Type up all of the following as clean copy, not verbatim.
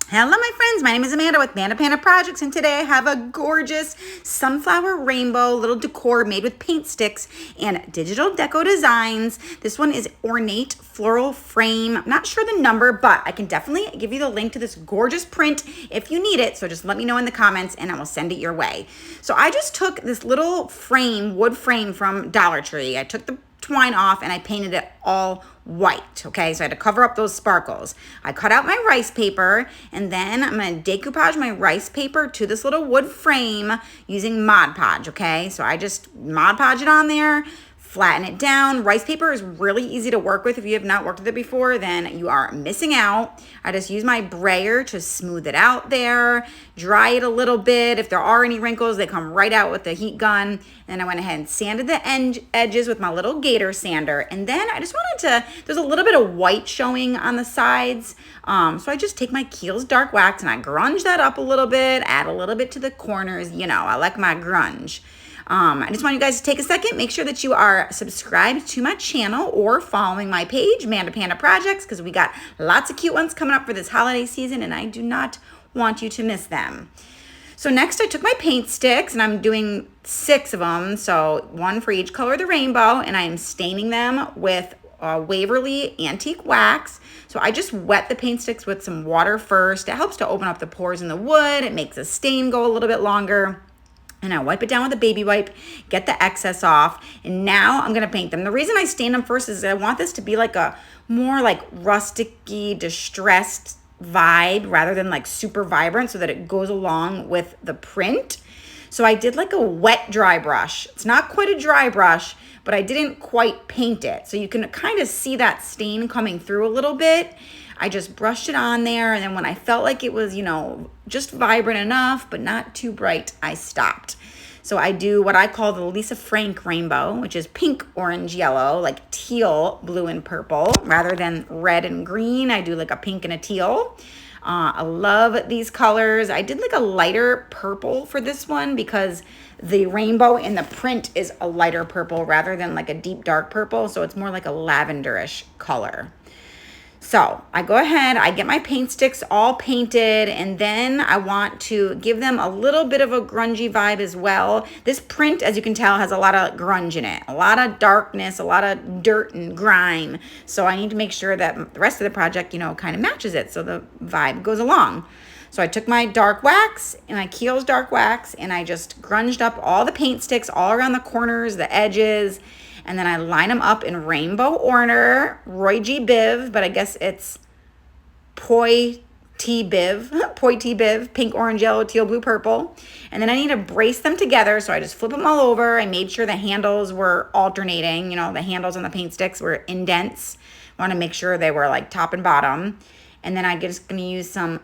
Hello, my friends. My name is Amanda with Amanda Panda Projects, and today I have a gorgeous sunflower rainbow little decor made with paint sticks and Digital Deco Designs. This one is ornate floral frame. I'm not sure the number, but I can definitely give you the link to this gorgeous print if you need it. So just let me know in the comments and I will send it your way. So I just took this little frame, wood frame from Dollar Tree. I took the twine off and I painted it all white. Okay, so I had to cover up those sparkles. I cut out my rice paper and then I'm going to decoupage my rice paper to this little wood frame using Mod Podge. Okay, so I just Mod Podge it on there, flatten it down. Rice paper is really easy to work with. If you have not worked with it before, then you are missing out. I just use my brayer to smooth it out there, dry it a little bit. If there are any wrinkles, they come right out with the heat gun. And then I went ahead and sanded the edges with my little gator sander. And then I just wanted to, there's a little bit of white showing on the sides. So I just take my Kiehl's dark wax and I grunge that up a little bit, add a little bit to the corners. You know, I like my grunge. I just want you guys to take a second, make sure that you are subscribed to my channel or following my page, Amanda Panda Projects, because we got lots of cute ones coming up for this holiday season and I do not want you to miss them. So next I took my paint sticks and I'm doing 6 of them, so 1 for each color of the rainbow, and I am staining them with Waverly Antique Wax. So I just wet the paint sticks with some water first. It helps to open up the pores in the wood. It makes the stain go a little bit longer. And I wipe it down with a baby wipe, get the excess off, and now I'm gonna paint them. The reason I stain them first is I want this to be like a more like rustic-y, distressed vibe rather than like super vibrant, so that it goes along with the print. So I did like a wet dry brush. It's not quite a dry brush, but I didn't quite paint it. So you can kind of see that stain coming through a little bit. I just brushed it on there, and then when I felt like it was, you know, just vibrant enough, but not too bright, I stopped. So I do what I call the Lisa Frank rainbow, which is pink, orange, yellow, like teal, blue, and purple. Rather than red and green, I do like a pink and a teal. I love these colors. I did like a lighter purple for this one because the rainbow in the print is a lighter purple rather than like a deep dark purple. So it's more like a lavenderish color. So I go ahead, I get my paint sticks all painted, and then I want to give them a little bit of a grungy vibe as well. This print, as you can tell, has a lot of grunge in it, a lot of darkness, a lot of dirt and grime. So I need to make sure that the rest of the project, you know, kind of matches it so the vibe goes along. So I took my dark wax and my Kiehl's dark wax and I just grunged up all the paint sticks all around the corners, the edges, and then I line them up in rainbow order, Roy G. Biv, but I guess it's Poi T. Biv, Poi T. Biv, pink, orange, yellow, teal, blue, purple. And then I need to brace them together, so I just flip them all over. I made sure the handles were alternating. You know, the handles on the paint sticks were indents. I want to make sure they were like top and bottom. And then I'm just going to use some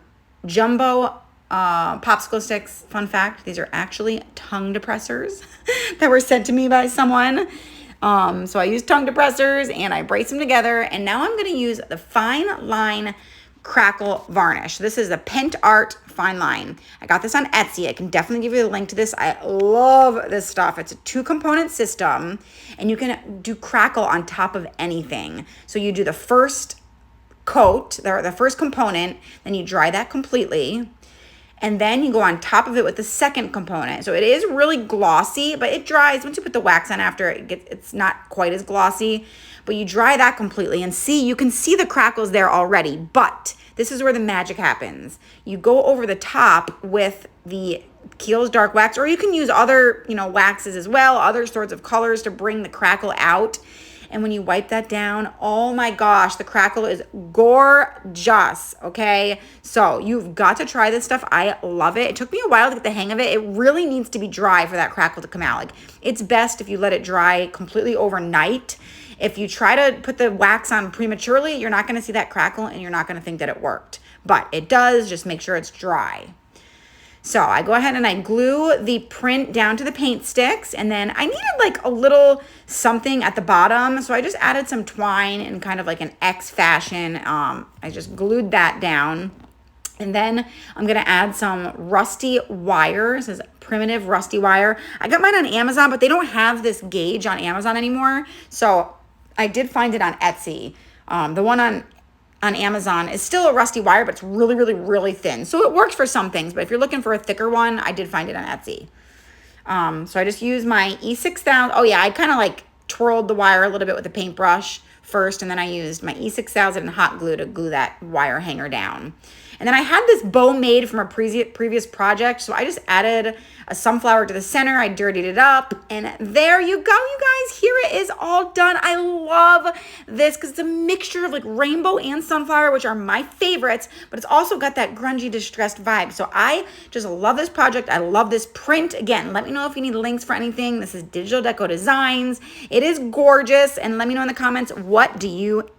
jumbo popsicle sticks. Fun fact, these are actually tongue depressors that were sent to me by someone. So I use tongue depressors and I brace them together, and now I'm going to use the Fine Line Crackle Varnish. This is the Pent Art Fine Line. I got this on Etsy. I can definitely give you the link to this. I love this stuff. It's a 2-component system, and you can do crackle on top of anything. So you do the first coat, the first component, then you dry that completely. And then you go on top of it with the second component. So it is really glossy, but it dries. Once you put the wax on after, it's not quite as glossy. But you dry that completely and see, you can see the crackles there already. But this is where the magic happens. You go over the top with the Kiehl's dark wax, or you can use other, you know, waxes as well, other sorts of colors to bring the crackle out. And when you wipe that down, oh my gosh, the crackle is gorgeous, okay? So you've got to try this stuff. I love it. It took me a while to get the hang of it. It really needs to be dry for that crackle to come out. Like, it's best if you let it dry completely overnight. If you try to put the wax on prematurely, you're not gonna see that crackle and you're not gonna think that it worked. But it does, just make sure it's dry. So I go ahead and I glue the print down to the paint sticks, and then I needed like a little something at the bottom. So I just added some twine in kind of like an X fashion. I just glued that down. And then I'm gonna add some rusty wire. This is primitive rusty wire. I got mine on Amazon, but they don't have this gauge on Amazon anymore. So I did find it on Etsy. The one on on Amazon is still a rusty wire, but it's really, really, really thin. So it works for some things, but if you're looking for a thicker one, I did find it on Etsy. So I just used my E6000. Oh yeah, I kind of like twirled the wire a little bit with a paintbrush first, and then I used my E6000 and hot glue to glue that wire hanger down. And then I had this bow made from a previous project, so I just added a sunflower to the center. I dirtied it up, and there you go, you guys. Here it is all done. I love this because it's a mixture of like rainbow and sunflower, which are my favorites, but it's also got that grungy, distressed vibe. So I just love this project. I love this print. Again, let me know if you need links for anything. This is Digital Deco Designs. It is gorgeous, and let me know in the comments, what do you